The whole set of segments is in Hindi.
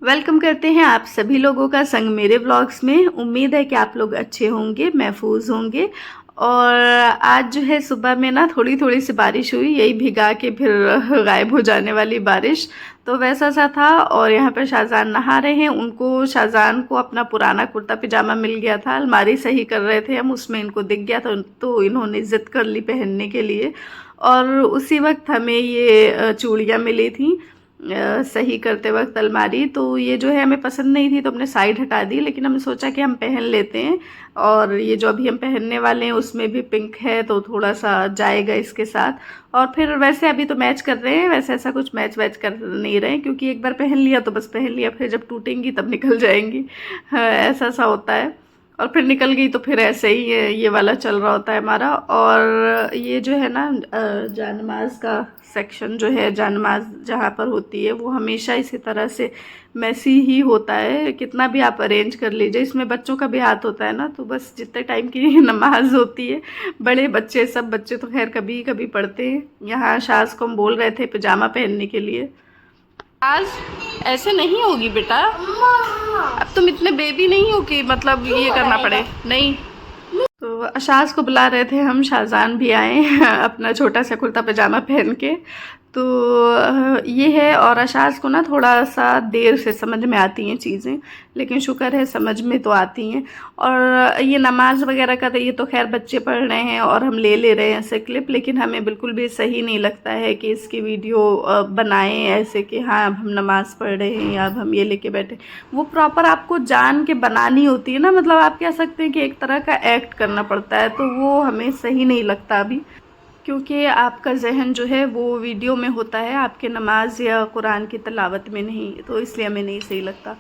वेलकम करते हैं आप सभी लोगों का संग मेरे व्लॉग्स में। उम्मीद है कि आप लोग अच्छे होंगे, महफूज होंगे। और आज जो है सुबह में ना थोड़ी थोड़ी सी बारिश हुई, यही भिगा के फिर गायब हो जाने वाली बारिश, तो वैसा सा था। और यहाँ पर शाहजान नहा रहे हैं। उनको शाहजान को अपना पुराना कुर्ता पजामा मिल गया था, अलमारी सही कर रहे थे हम, उसमें इनको दिख गया था तो इन्होंने ज़िद कर ली पहनने के लिए। और उसी वक्त हमें ये चूड़ियाँ मिली थी सही करते वक्त अलमारी। तो ये जो है हमें पसंद नहीं थी तो हमने साइड हटा दी, लेकिन हमने सोचा कि हम पहन लेते हैं। और ये जो अभी हम पहनने वाले हैं उसमें भी पिंक है तो थोड़ा सा जाएगा इसके साथ। और फिर वैसे अभी तो मैच कर रहे हैं, वैसे ऐसा कुछ मैच वैच कर नहीं रहे हैं, क्योंकि एक बार पहन लिया तो बस पहन लिया, फिर जब टूटेंगी तब निकल जाएंगी। हाँ, ऐसा सा होता है। और फिर निकल गई तो फिर ऐसे ही ये वाला चल रहा होता है हमारा। और ये जो है ना जानमाज का सेक्शन जो है, जानमाज जहाँ पर होती है वो हमेशा इसी तरह से मैसी ही होता है। कितना भी आप अरेंज कर लीजिए, इसमें बच्चों का भी हाथ होता है ना, तो बस जितने टाइम की नमाज होती है, बड़े बच्चे सब बच्चे तो खैर कभी कभी पढ़ते हैं। यहाँ शाज को हम बोल रहे थे पजामा पहनने के लिए। आज ऐसे नहीं होगी बेटा, अब तुम इतने बेबी नहीं हो कि मतलब ये करना पड़े। नहीं, तो अशाज को बुला रहे थे हम, शाहजान भी आए अपना छोटा सा कुर्ता पजामा पहन के। तो ये है। और अशाज को ना थोड़ा सा देर से समझ में आती हैं चीज़ें, लेकिन शुक्र है समझ में तो आती हैं। और ये नमाज वगैरह का तो ये तो खैर बच्चे पढ़ रहे हैं और हम ले रहे हैं ऐसे क्लिप, लेकिन हमें बिल्कुल भी सही नहीं लगता है कि इसकी वीडियो बनाएं ऐसे कि हाँ अब हम नमाज़ पढ़ रहे हैं या अब हम ये लेके बैठे। वो प्रॉपर आपको जान के बनानी होती है ना, मतलब आप कह सकते हैं कि एक तरह का एक्ट करना पड़ता है, तो वो हमें सही नहीं लगता अभी, क्योंकि आपका जहन जो है वो वीडियो में होता है, आपके नमाज या कुरान की तिलावत में नहीं, तो इसलिए हमें नहीं सही लगता।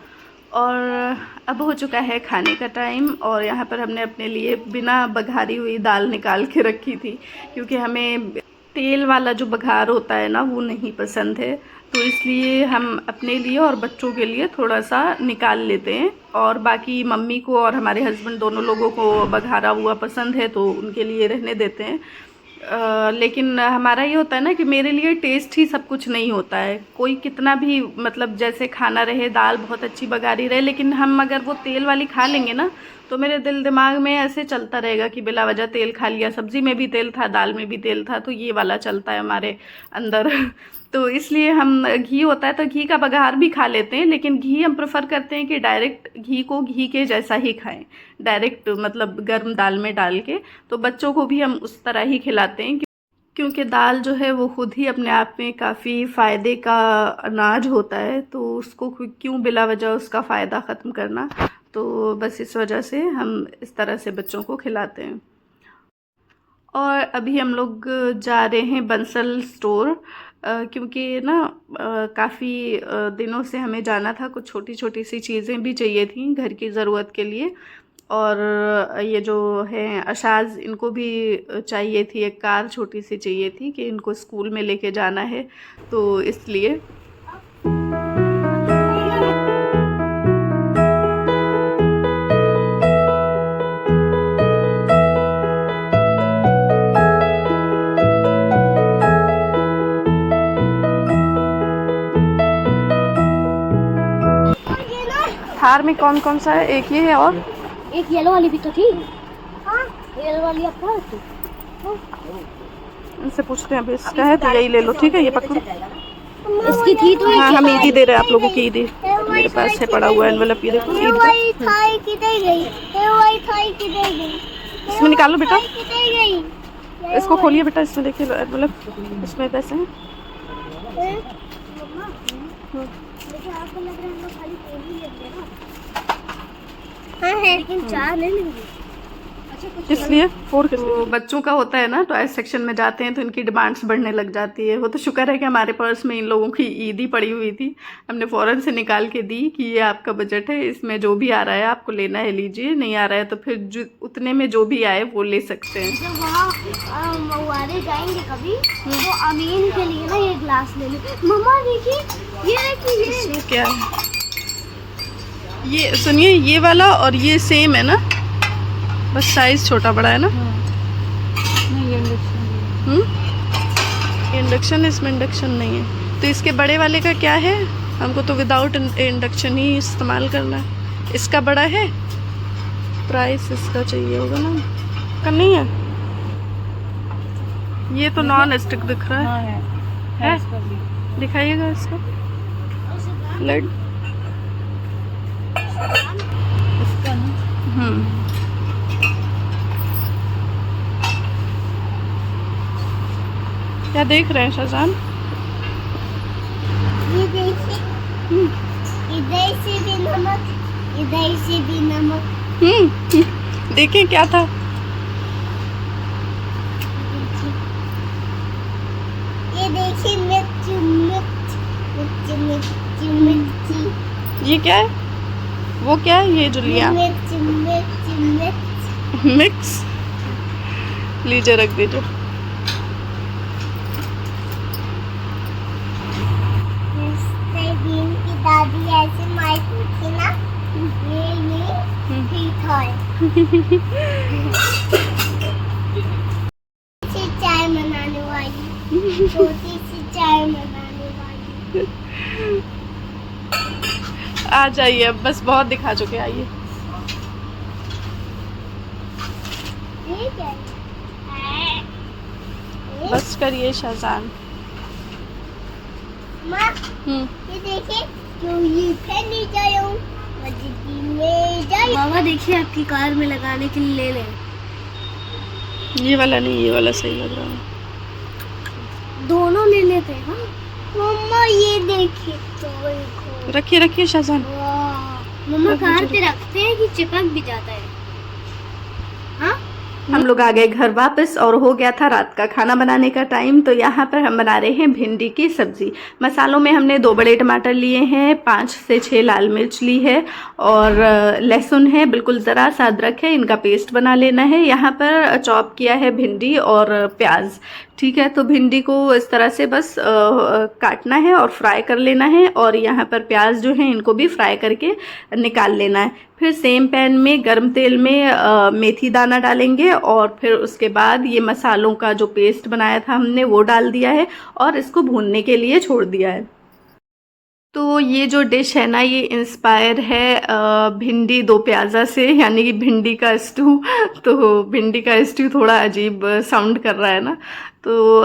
और अब हो चुका है खाने का टाइम, और यहाँ पर हमने अपने लिए बिना बघारी हुई दाल निकाल के रखी थी, क्योंकि हमें तेल वाला जो बघार होता है ना वो नहीं पसंद है, तो इसलिए हम अपने लिए और बच्चों के लिए थोड़ा सा निकाल लेते हैं। और बाकी मम्मी को और हमारे हस्बैंड दोनों लोगों को बघारा हुआ पसंद है तो उनके लिए रहने देते हैं। लेकिन हमारा ये होता है ना कि मेरे लिए टेस्ट ही सब कुछ नहीं होता है। कोई कितना भी मतलब जैसे खाना रहे, दाल बहुत अच्छी बघारी रहे, लेकिन हम अगर वो तेल वाली खा लेंगे ना तो मेरे दिल दिमाग में ऐसे चलता रहेगा कि बिला वजह तेल खा लिया, सब्ज़ी में भी तेल था, दाल में भी तेल था, तो ये वाला चलता है हमारे अंदर तो इसलिए हम घी होता है तो घी का बघार भी खा लेते हैं, लेकिन घी हम प्रेफर करते हैं कि डायरेक्ट घी को घी के जैसा ही खाएं, डायरेक्ट मतलब गर्म दाल में डाल के। तो बच्चों को भी हम उस तरह ही खिलाते हैं, क्योंकि दाल जो है वो खुद ही अपने आप में काफ़ी फ़ायदे का अनाज होता है, तो उसको क्यों बिला वजह उसका फ़ायदा ख़त्म करना। तो बस इस वजह से हम इस तरह से बच्चों को खिलाते हैं। और अभी हम लोग जा रहे हैं बंसल स्टोर, क्योंकि ना काफ़ी दिनों से हमें जाना था, कुछ छोटी छोटी सी चीज़ें भी चाहिए थी घर की ज़रूरत के लिए। और ये जो है अशाज, इनको भी चाहिए थी, एक कार छोटी सी चाहिए थी कि इनको स्कूल में लेके जाना है, तो इसलिए। थार में कौन कौन सा है? एक ये है और एक येलो वाली भी तो थी। हाँ, येलो वाली आपका है। इनसे पूछते हैं, अभी इसका है तो यही ले लो, ठीक है? ये पकड़ो, इसकी थी तो हाँ हम ईदी दे रहे हैं आप लोगों की। ईदी मेरे पास है पड़ा हुआ एनवेलप, ये देखो ईद इसमें निकालो बेटा, इसको खोलिए बेटा, इसमें देखिए एनवेलप, इसमें पैसे हैं। लेकिन चार ले लेंगे। इसलिए तो बच्चों का होता है ना, टॉय सेक्शन में जाते हैं तो इनकी डिमांड्स बढ़ने लग जाती है। वो तो शुक्र है कि हमारे पर्स में इन लोगों की ईदी पड़ी हुई थी, हमने फ़ौरन से निकाल के दी कि ये आपका बजट है, इसमें जो भी आ रहा है आपको लेना है लीजिए, नहीं आ रहा है तो फिर जो उतने में जो भी आए वो ले सकते हैं। जब वहाँ महुआरे जाएंगे कभी तो अमीन के लिए ना ये ग्लास ले लो। मम्मा देखिए, ये देखिए, इसमें क्या है, ये सुनिए, ये वाला और ये सेम है ना, बस साइज छोटा बड़ा है ना। नहीं ये इंडक्शन इंडक्शन, इसमें इंडक्शन नहीं है, तो इसके बड़े वाले का क्या है? हमको तो विदाउट इंडक्शन ही इस्तेमाल करना है। इसका बड़ा है, प्राइस इसका चाहिए होगा ना, का नहीं है ये तो नॉन स्टिक दिख रहा हाँ है, है इसका भी। दिखाइएगा इसका लेड। इसका ना क्या देख रहे हैं शाहजान? ये देखिए, इधर से भी नमक, इधर से भी नमक। देखें क्या था? ये देखिए, मिर्च मिर्च मिर्च मिर्च मिर्ची। ये क्या है? वो क्या है ये जो लिया? मिर्च मिर्च मिर्च। मिक्स। लीजिए रख दीजिए। दिन की दादी ऐसे मारती थी ना, ये ठीक है। से चाय बनाने वाली, छोटी सी चाय बनाने वाली। आ जाइए, अब बस बहुत दिखा चुके, आइए। ये क्या है? बस करिए शाहजान। माँ, ये देखिए, जो ये फैन ले जाऊँ, मामा देखिए आपकी कार में लगाने के लिए ले लें। ये वाला नहीं, ये वाला सही लग रहा है। दोनों ले लेते हैं। हाँ मम्मा, ये देखिए तो रखिए रखिए शाहजान। मम्मा कार पे रखते हैं कि चिपक भी जाता है। हाँ, हम लोग आ गए घर वापस और हो गया था रात का खाना बनाने का टाइम। तो यहाँ पर हम बना रहे हैं भिंडी की सब्ज़ी। मसालों में हमने 2 बड़े टमाटर लिए हैं, 5 से 6 लाल मिर्च ली है और लहसुन है, बिल्कुल ज़रा सा अदरक है, इनका पेस्ट बना लेना है। यहाँ पर चॉप किया है भिंडी और प्याज। ठीक है, तो भिंडी को इस तरह से बस काटना है और फ्राई कर लेना है, और यहाँ पर प्याज जो है इनको भी फ्राई करके निकाल लेना है। फिर सेम पैन में गर्म तेल में मेथी दाना डालेंगे और फिर उसके बाद ये मसालों का जो पेस्ट बनाया था हमने वो डाल दिया है और इसको भूनने के लिए छोड़ दिया है। तो ये जो डिश है ना, ये इंस्पायर है भिंडी दो प्याज़ा से, यानी कि भिंडी का स्टू। तो भिंडी का स्टू थोड़ा अजीब साउंड कर रहा है ना, तो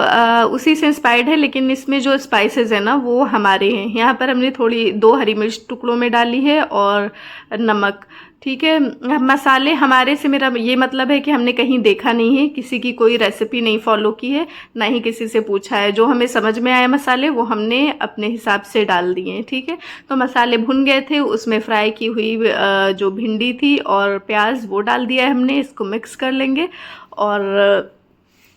उसी से इंस्पायर्ड है, लेकिन इसमें जो स्पाइसेस है ना वो हमारे हैं। यहाँ पर हमने थोड़ी 2 हरी मिर्च टुकड़ों में डाली है और नमक। ठीक है, मसाले हमारे से, मेरा ये मतलब है कि हमने कहीं देखा नहीं है, किसी की कोई रेसिपी नहीं फॉलो की है, ना ही किसी से पूछा है। जो हमें समझ में आया मसाले वो हमने अपने हिसाब से डाल दिए हैं। ठीक है, तो मसाले भुन गए थे, उसमें फ्राई की हुई जो भिंडी थी और प्याज वो डाल दिया है हमने। इसको मिक्स कर लेंगे और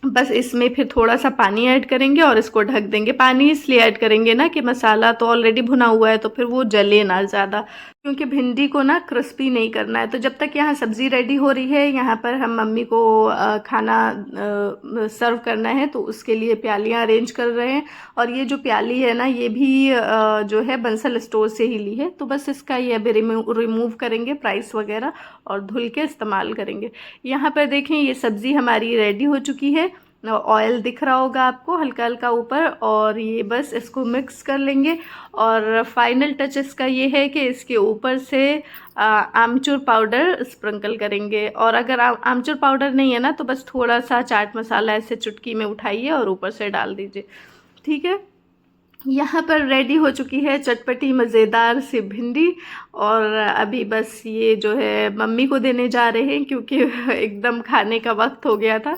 बस इसमें फिर थोड़ा सा पानी ऐड करेंगे और इसको ढक देंगे। पानी इसलिए ऐड करेंगे ना कि मसाला तो ऑलरेडी भुना हुआ है, तो फिर वो जले ना ज़्यादा, क्योंकि भिंडी को ना क्रिस्पी नहीं करना है। तो जब तक यहाँ सब्ज़ी रेडी हो रही है, यहाँ पर हम मम्मी को खाना सर्व करना है, तो उसके लिए प्यालियाँ अरेंज कर रहे हैं। और ये जो प्याली है ना, ये भी जो है बंसल स्टोर से ही ली है। तो बस इसका ये अभी रिमूव करेंगे प्राइस वगैरह और धुल के इस्तेमाल करेंगे। यहाँ पर देखें, ये सब्ज़ी हमारी रेडी हो चुकी है। ऑयल दिख रहा होगा आपको हल्का हल्का ऊपर, और ये बस इसको मिक्स कर लेंगे। और फाइनल टच इसका ये है कि इसके ऊपर से आमचूर पाउडर स्प्रिंकल करेंगे। और अगर आमचूर पाउडर नहीं है ना, तो बस थोड़ा सा चाट मसाला ऐसे चुटकी में उठाइए और ऊपर से डाल दीजिए। ठीक है, यहाँ पर रेडी हो चुकी है चटपटी मज़ेदार सी भिंडी। और अभी बस ये जो है मम्मी को देने जा रहे हैं, क्योंकि एकदम खाने का वक्त हो गया था।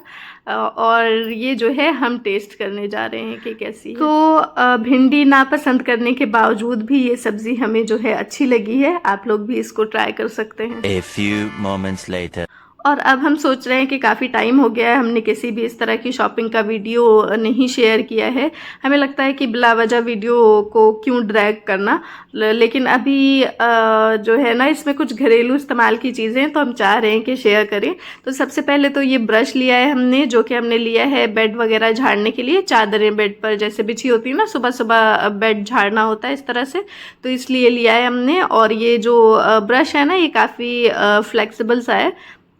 और ये जो है हम टेस्ट करने जा रहे हैं कि कैसी है। तो भिंडी ना पसंद करने के बावजूद भी ये सब्ज़ी हमें जो है अच्छी लगी है। आप लोग भी इसको ट्राई कर सकते हैं। A few moments later. और अब हम सोच रहे हैं कि काफ़ी टाइम हो गया है, हमने किसी भी इस तरह की शॉपिंग का वीडियो नहीं शेयर किया है। हमें लगता है कि बिला वजह वीडियो को क्यों ड्रैग करना, लेकिन अभी जो है ना, इसमें कुछ घरेलू इस्तेमाल की चीज़ें तो हम चाह रहे हैं कि शेयर करें। तो सबसे पहले तो ये ब्रश लिया है हमने, जो कि हमने लिया है बेड वगैरह झाड़ने के लिए। चादरें बेड पर जैसे बिछी होती है ना, सुबह सुबह बेड झाड़ना होता है इस तरह से, तो इसलिए लिया है हमने। और ये जो ब्रश है ना, ये काफ़ी फ्लेक्सिबल सा है,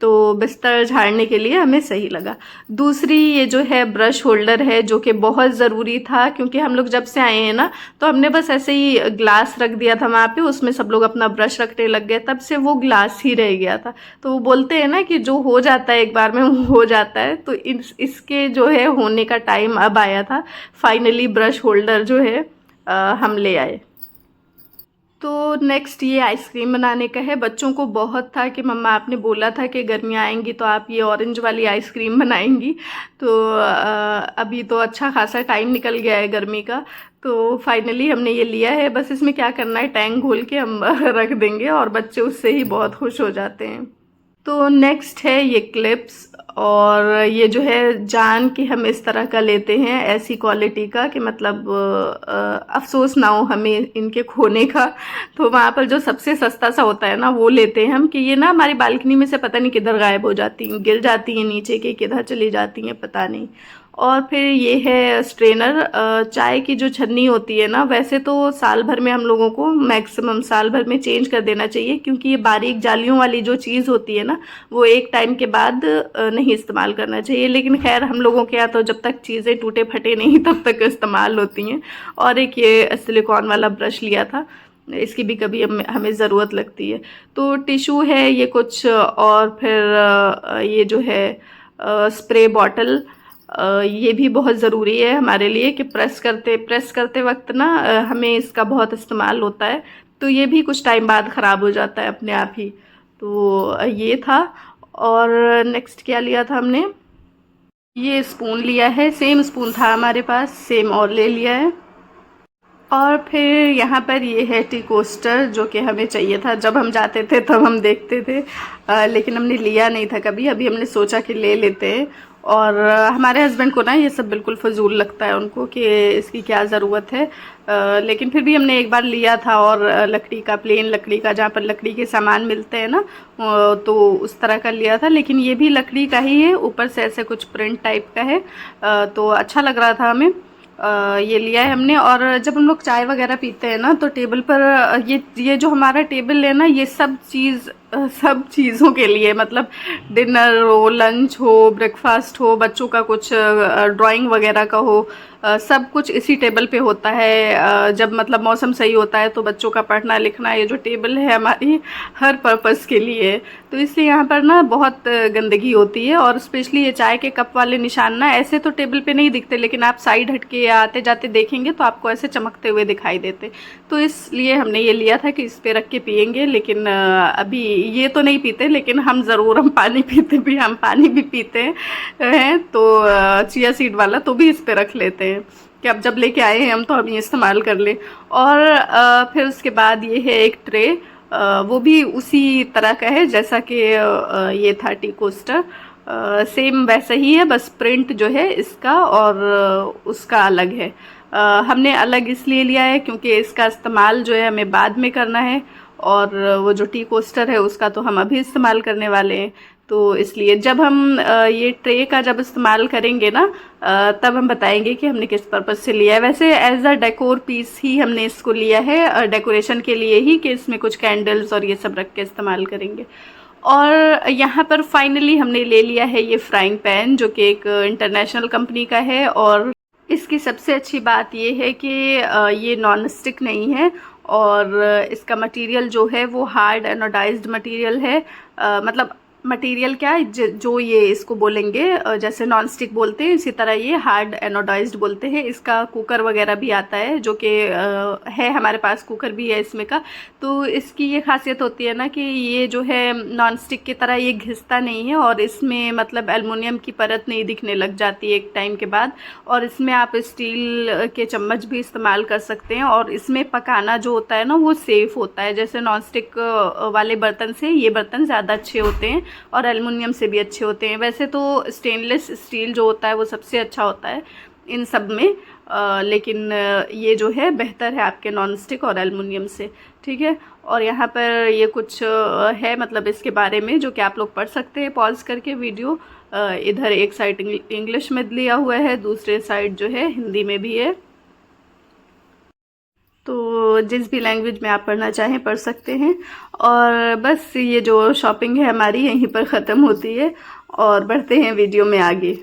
तो बिस्तर झाड़ने के लिए हमें सही लगा। दूसरी ये जो है ब्रश होल्डर है, जो कि बहुत ज़रूरी था, क्योंकि हम लोग जब से आए हैं ना तो हमने बस ऐसे ही ग्लास रख दिया था वहाँ पे, उसमें सब लोग अपना ब्रश रखने लग गए, तब से वो ग्लास ही रह गया था। तो वो बोलते हैं ना कि जो हो जाता है एक बार में वो हो जाता है, तो इसके जो है होने का टाइम अब आया था। फाइनली ब्रश होल्डर जो है हम ले आए। तो नेक्स्ट ये आइसक्रीम बनाने का है। बच्चों को बहुत था कि मम्मा आपने बोला था कि गर्मियाँ आएंगी तो आप ये ऑरेंज वाली आइसक्रीम बनाएंगी, तो अभी तो अच्छा खासा टाइम निकल गया है गर्मी का, तो फाइनली हमने ये लिया है। बस इसमें क्या करना है, टैंक घोल के हम रख देंगे और बच्चे उससे ही बहुत खुश हो जाते हैं। तो नेक्स्ट है ये क्लिप्स, और ये जो है जान कि हम इस तरह का लेते हैं, ऐसी क्वालिटी का कि मतलब अफसोस ना हो हमें इनके खोने का। तो वहाँ पर जो सबसे सस्ता सा होता है ना वो लेते हैं हम, कि ये ना हमारी बालकनी में से पता नहीं किधर गायब हो जाती हैं, गिर जाती हैं नीचे के, किधर चली जाती हैं पता नहीं। और फिर ये है स्ट्रेनर। चाय की जो छन्नी होती है ना, वैसे तो साल भर में हम लोगों को मैक्सिमम साल भर में चेंज कर देना चाहिए, क्योंकि ये बारीक जालियों वाली जो चीज़ होती है ना वो एक टाइम के बाद नहीं इस्तेमाल करना चाहिए। लेकिन खैर हम लोगों के यहाँ तो जब तक चीज़ें टूटे फटे नहीं तब तक इस्तेमाल होती हैं। और एक ये सिलिकॉन वाला ब्रश लिया था, इसकी भी कभी हमें ज़रूरत लगती है। तो टिशू है ये कुछ, और फिर ये जो है स्प्रे बॉटल, ये भी बहुत ज़रूरी है हमारे लिए कि प्रेस करते वक्त ना हमें इसका बहुत इस्तेमाल होता है, तो ये भी कुछ टाइम बाद ख़राब हो जाता है अपने आप ही। तो ये था। और नेक्स्ट क्या लिया था हमने, ये स्पून लिया है, सेम स्पून था हमारे पास, सेम और ले लिया है। और फिर यहाँ पर ये है टी कोस्टर, जो कि हमें चाहिए था, जब हम जाते थे तब हम देखते थे, लेकिन हमने लिया नहीं था कभी, अभी हमने सोचा कि ले लेते हैं। और हमारे हस्बैंड को ना ये सब बिल्कुल फजूल लगता है उनको, कि इसकी क्या ज़रूरत है, लेकिन फिर भी हमने एक बार लिया था। और लकड़ी का, प्लेन लकड़ी का, जहाँ पर लकड़ी के सामान मिलते हैं ना, तो उस तरह का लिया था, लेकिन ये भी लकड़ी का ही है, ऊपर से ऐसे कुछ प्रिंट टाइप का है, तो अच्छा लग रहा था हमें, ये लिया है हमने। और जब हम लोग चाय वगैरह पीते हैं ना तो टेबल पर ये जो हमारा टेबल है ना, ये सब चीज़ों के लिए, मतलब डिनर हो, लंच हो, ब्रेकफास्ट हो, बच्चों का कुछ ड्राइंग वगैरह का हो, सब कुछ इसी टेबल पे होता है। जब मतलब मौसम सही होता है तो बच्चों का पढ़ना लिखना, ये जो टेबल है हमारी हर पर्पस के लिए, तो इसलिए यहाँ पर ना बहुत गंदगी होती है। और स्पेशली ये चाय के कप वाले निशान ना ऐसे तो टेबल पे नहीं दिखते, लेकिन आप साइड हटके या आते जाते देखेंगे तो आपको ऐसे चमकते हुए दिखाई देते, तो इसलिए हमने ये लिया था कि इस पे रख के पियेंगे। लेकिन अभी ये तो नहीं पीते, लेकिन हम ज़रूर, हम पानी पीते भी, हम पानी भी पीते हैं, तो चिया सीड वाला तो भी इस पे रख लेते हैं कि अब जब लेके आए हैं हम तो हम ये इस्तेमाल कर लें। और फिर उसके बाद ये है एक ट्रे, वो भी उसी तरह का है जैसा कि ये था टी कोस्टर, सेम वैसा ही है, बस प्रिंट जो है इसका और उसका अलग है। हमने अलग इसलिए लिया है क्योंकि इसका इस्तेमाल जो है हमें बाद में करना है, और वो जो टी कोस्टर है उसका तो हम अभी इस्तेमाल करने वाले हैं। तो इसलिए जब हम ये ट्रे का जब इस्तेमाल करेंगे ना, तब हम बताएंगे कि हमने किस पर्पज़ से लिया है। वैसे एज अ डेकोर पीस ही हमने इसको लिया है, डेकोरेशन के लिए ही, कि इसमें कुछ कैंडल्स और ये सब रख के इस्तेमाल करेंगे। और यहाँ पर फाइनली हमने ले लिया है ये फ्राइंग पैन, जो कि एक इंटरनेशनल कंपनी का है। और इसकी सबसे अच्छी बात ये है कि ये नॉन स्टिक नहीं है, और इसका मटेरियल जो है वो हार्ड एनोडाइज्ड मटेरियल है। मतलब मटेरियल क्या है, जो ये इसको बोलेंगे, जैसे नॉन स्टिक बोलते हैं इसी तरह ये हार्ड एनोडाइज्ड बोलते हैं। इसका कुकर वगैरह भी आता है, जो कि है हमारे पास, कुकर भी है इसमें का। तो इसकी ये खासियत होती है ना कि ये जो है नॉन स्टिक की तरह ये घिसता नहीं है, और इसमें मतलब एल्युमिनियम की परत नहीं दिखने लग जाती है एक टाइम के बाद। और इसमें आप स्टील के चम्मच भी इस्तेमाल कर सकते हैं, और इसमें पकाना जो होता है ना वो सेफ़ होता है। जैसे नॉन स्टिक वाले बर्तन से ये बर्तन ज़्यादा अच्छे होते हैं, और एल्युमिनियम से भी अच्छे होते हैं। वैसे तो स्टेनलेस स्टील जो होता है वो सबसे अच्छा होता है इन सब में, लेकिन ये जो है बेहतर है आपके नॉन स्टिक और एल्युमिनियम से, ठीक है। और यहाँ पर ये कुछ है मतलब इसके बारे में, जो कि आप लोग पढ़ सकते हैं पॉज करके वीडियो। इधर एक साइड इंग्लिश में लिया हुआ है, दूसरे साइड जो है हिंदी में भी है। तो जिस भी लैंग्वेज में आप पढ़ना चाहें पढ़ सकते हैं। और बस ये जो शॉपिंग है हमारी यहीं पर ख़त्म होती है और बढ़ते हैं वीडियो में आगे।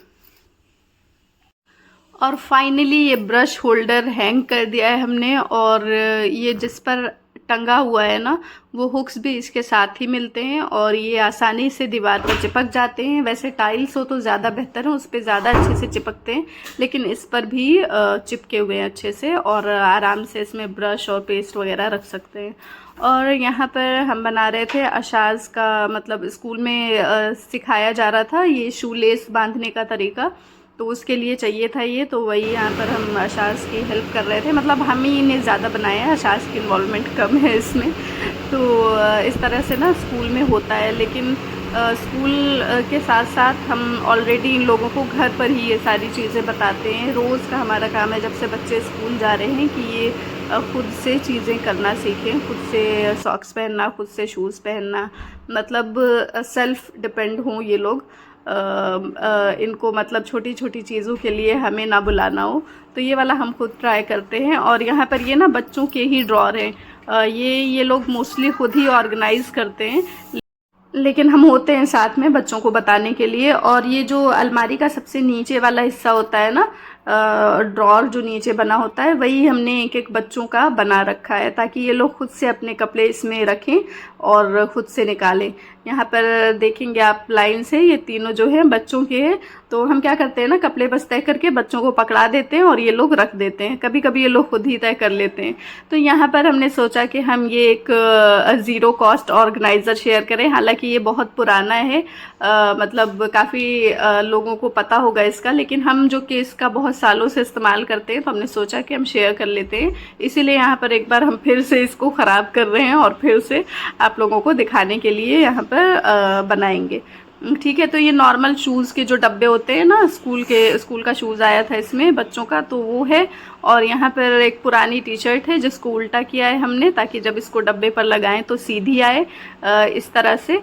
और फाइनली ये ब्रश होल्डर हैंग कर दिया है हमने, और ये जिस पर टंगा हुआ है ना वो हुक्स भी इसके साथ ही मिलते हैं और ये आसानी से दीवार पर चिपक जाते हैं। वैसे टाइल्स हो तो ज़्यादा बेहतर है, उस पर ज़्यादा अच्छे से चिपकते हैं, लेकिन इस पर भी चिपके हुए हैं अच्छे से और आराम से इसमें ब्रश और पेस्ट वगैरह रख सकते हैं। और यहाँ पर हम बना रहे थे अशाज का, मतलब स्कूल में सिखाया जा रहा था ये शू लेस बांधने का तरीका, तो उसके लिए चाहिए था ये, तो वही यहाँ पर हम अशाज की हेल्प कर रहे थे। मतलब हम ही ने ज़्यादा बनाया है, अशाज की इन्वॉल्वमेंट कम है इसमें। तो इस तरह से ना स्कूल में होता है, लेकिन स्कूल के साथ साथ हम ऑलरेडी इन लोगों को घर पर ही ये सारी चीज़ें बताते हैं। रोज़ का हमारा काम है जब से बच्चे स्कूल जा रहे हैं कि ये खुद से चीज़ें करना सीखें, खुद से सॉक्स पहनना, खुद से शूज़ पहनना, मतलब सेल्फ डिपेंड हों ये लोग। इनको मतलब छोटी छोटी चीज़ों के लिए हमें ना बुलाना हो, तो ये वाला हम खुद ट्राई करते हैं। और यहाँ पर ये ना बच्चों के ही ड्रॉर हैं, ये लोग मोस्टली खुद ही ऑर्गेनाइज करते हैं, लेकिन हम होते हैं साथ में बच्चों को बताने के लिए। और ये जो अलमारी का सबसे नीचे वाला हिस्सा होता है ना, ड्रॉर जो नीचे बना होता है, वही हमने एक एक बच्चों का बना रखा है ताकि ये लोग खुद से अपने कपड़े इसमें रखें और खुद से निकालें। यहाँ पर देखेंगे आप लाइन से ये तीनों जो हैं बच्चों के हैं, तो हम क्या करते हैं ना कपड़े बस तय करके बच्चों को पकड़ा देते हैं और ये लोग रख देते हैं। कभी कभी ये लोग खुद ही तय कर लेते हैं। तो यहाँ पर हमने सोचा कि हम ये एक ज़ीरो कॉस्ट ऑर्गेनाइज़र शेयर करें। हालांकि ये बहुत पुराना है, मतलब काफ़ी लोगों को पता होगा इसका, लेकिन हम जो कि इसका बहुत सालों से इस्तेमाल करते हैं तो हमने सोचा कि हम शेयर कर लेते हैं। इसीलिए यहाँ पर एक बार हम फिर से इसको ख़राब कर रहे हैं और फिर से आप लोगों को दिखाने के लिए यहाँ पर बनाएंगे। ठीक है, तो ये नॉर्मल शूज़ के जो डब्बे होते हैं ना, स्कूल का शूज़ आया था इसमें बच्चों का, तो वो है। और यहाँ पर एक पुरानी टी शर्ट है जिसको उल्टा किया है हमने ताकि जब इसको डब्बे पर लगाएं तो सीधी आए, इस तरह से।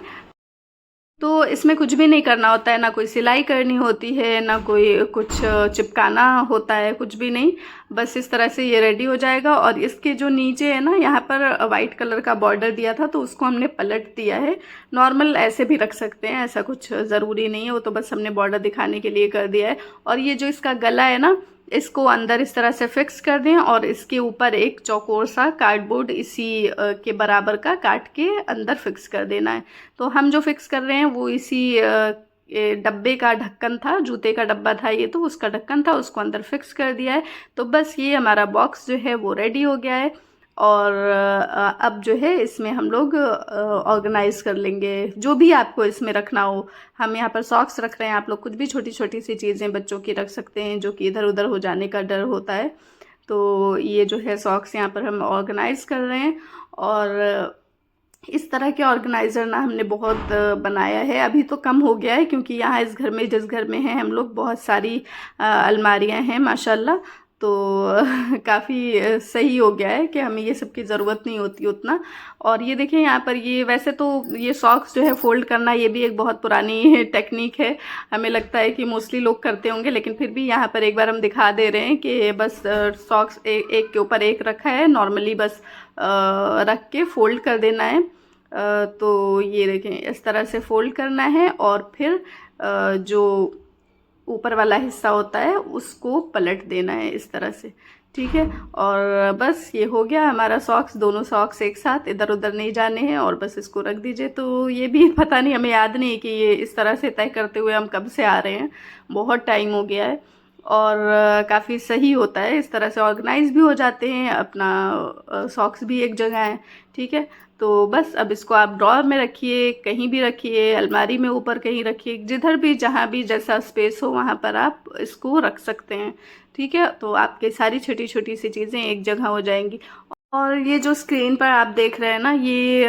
तो इसमें कुछ भी नहीं करना होता है, ना कोई सिलाई करनी होती है, ना कोई कुछ चिपकाना होता है, कुछ भी नहीं। बस इस तरह से ये रेडी हो जाएगा। और इसके जो नीचे है ना, यहाँ पर वाइट कलर का बॉर्डर दिया था तो उसको हमने पलट दिया है। नॉर्मल ऐसे भी रख सकते हैं, ऐसा कुछ ज़रूरी नहीं है, वो तो बस हमने बॉर्डर दिखाने के लिए कर दिया है। और ये जो इसका गला है ना, इसको अंदर इस तरह से फिक्स कर दें और इसके ऊपर एक चौकोर सा कार्डबोर्ड इसी के बराबर का काट के अंदर फिक्स कर देना है। तो हम जो फिक्स कर रहे हैं वो इसी डब्बे का ढक्कन था, जूते का डब्बा था ये, तो उसका ढक्कन था, उसको अंदर फिक्स कर दिया है। तो बस ये हमारा बॉक्स जो है वो रेडी हो गया है। और अब जो है इसमें हम लोग ऑर्गेनाइज़ कर लेंगे जो भी आपको इसमें रखना हो। हम यहाँ पर सॉक्स रख रहे हैं, आप लोग कुछ भी छोटी छोटी सी चीज़ें बच्चों की रख सकते हैं जो कि इधर उधर हो जाने का डर होता है। तो ये जो है सॉक्स यहाँ पर हम ऑर्गेनाइज़ कर रहे हैं। और इस तरह के ऑर्गेनाइज़र ना हमने बहुत बनाया है, अभी तो कम हो गया है क्योंकि यहाँ इस घर में, जिस घर में हैं हम लोग, बहुत सारी अलमारियाँ हैं माशाल्लाह। तो काफ़ी सही हो गया है कि हमें ये सब की ज़रूरत नहीं होती उतना। और ये देखिए यहाँ पर ये, वैसे तो ये सॉक्स जो है फ़ोल्ड करना ये भी एक बहुत पुरानी टेक्निक है, हमें लगता है कि मोस्टली लोग करते होंगे, लेकिन फिर भी यहाँ पर एक बार हम दिखा दे रहे हैं कि बस सॉक्स एक के ऊपर एक रखा है, नॉर्मली बस रख के फ़ोल्ड कर देना है। तो ये देखें इस तरह से फ़ोल्ड करना है और फिर जो ऊपर वाला हिस्सा होता है उसको पलट देना है इस तरह से, ठीक है। और बस ये हो गया हमारा सॉक्स, दोनों सॉक्स एक साथ, इधर उधर नहीं जाने हैं और बस इसको रख दीजिए। तो ये भी पता नहीं, हमें याद नहीं कि ये इस तरह से तय करते हुए हम कब से आ रहे हैं, बहुत टाइम हो गया है। और काफ़ी सही होता है, इस तरह से ऑर्गेनाइज भी हो जाते हैं, अपना सॉक्स भी एक जगह है, ठीक है। तो बस अब इसको आप ड्रॉअर में रखिए, कहीं भी रखिए, अलमारी में ऊपर कहीं रखिए, जिधर भी जहाँ भी जैसा स्पेस हो वहाँ पर आप इसको रख सकते हैं, ठीक है। तो आपके सारी छोटी छोटी सी चीज़ें एक जगह हो जाएंगी। और ये जो स्क्रीन पर आप देख रहे हैं ना, ये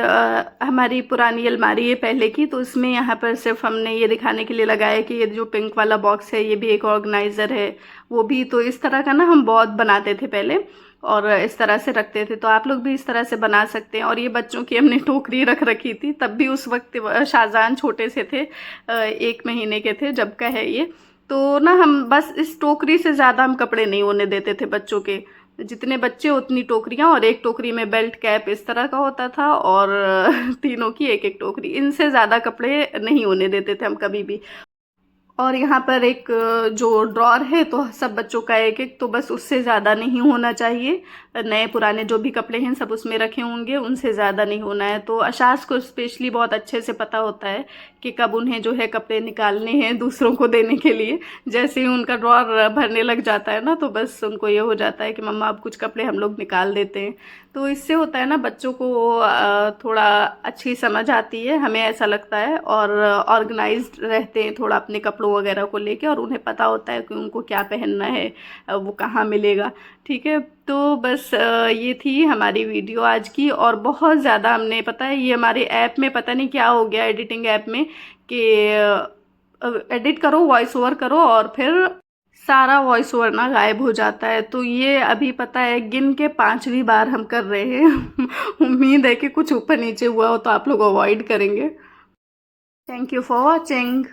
हमारी पुरानी अलमारी है पहले की, तो इसमें यहाँ पर सिर्फ हमने ये दिखाने के लिए लगाया कि ये जो पिंक वाला बॉक्स है ये भी एक ऑर्गेनाइज़र है, वो भी। तो इस तरह का ना हम बहुत बनाते थे पहले और इस तरह से रखते थे, तो आप लोग भी इस तरह से बना सकते हैं। और ये बच्चों की हमने टोकरी रख रखी थी, तब भी उस वक्त शाहजहान छोटे से थे, 1 महीने के थे जब का है ये। तो ना हम बस इस टोकरी से ज़्यादा हम कपड़े नहीं होने देते थे बच्चों के, जितने बच्चे उतनी टोकरियाँ, और एक टोकरी में बेल्ट कैप इस तरह का होता था, और तीनों की एक एक टोकरी। इनसे ज़्यादा कपड़े नहीं होने देते थे हम कभी भी। और यहाँ पर एक जो ड्रॉर है तो सब बच्चों का एक एक, तो बस उससे ज़्यादा नहीं होना चाहिए। नए पुराने जो भी कपड़े हैं सब उसमें रखे होंगे, उनसे ज़्यादा नहीं होना है। तो अशास को स्पेशली बहुत अच्छे से पता होता है कि कब उन्हें जो है कपड़े निकालने हैं दूसरों को देने के लिए। जैसे ही उनका ड्रॉर भरने लग जाता है ना, तो बस उनको ये हो जाता है कि मम्मा अब कुछ कपड़े हम लोग निकाल देते हैं। तो इससे होता है ना, बच्चों को थोड़ा अच्छी समझ आती है, हमें ऐसा लगता है, और ऑर्गेनाइज्ड रहते हैं थोड़ा अपने कपड़ों वगैरह को लेके, और उन्हें पता होता है कि उनको क्या पहनना है, वो कहाँ मिलेगा। ठीक है, तो बस ये थी हमारी वीडियो आज की। और बहुत ज़्यादा हमने, पता है ये हमारे ऐप में पता नहीं क्या हो गया, एडिटिंग ऐप में, कि एडिट करो, वॉइस ओवर करो, और फिर सारा वॉइस ओवर ना गायब हो जाता है। तो ये अभी पता है गिन के 5वीं बार हम कर रहे हैं। उम्मीद है कि कुछ ऊपर नीचे हुआ हो तो आप लोग अवॉइड करेंगे। Thank you for watching.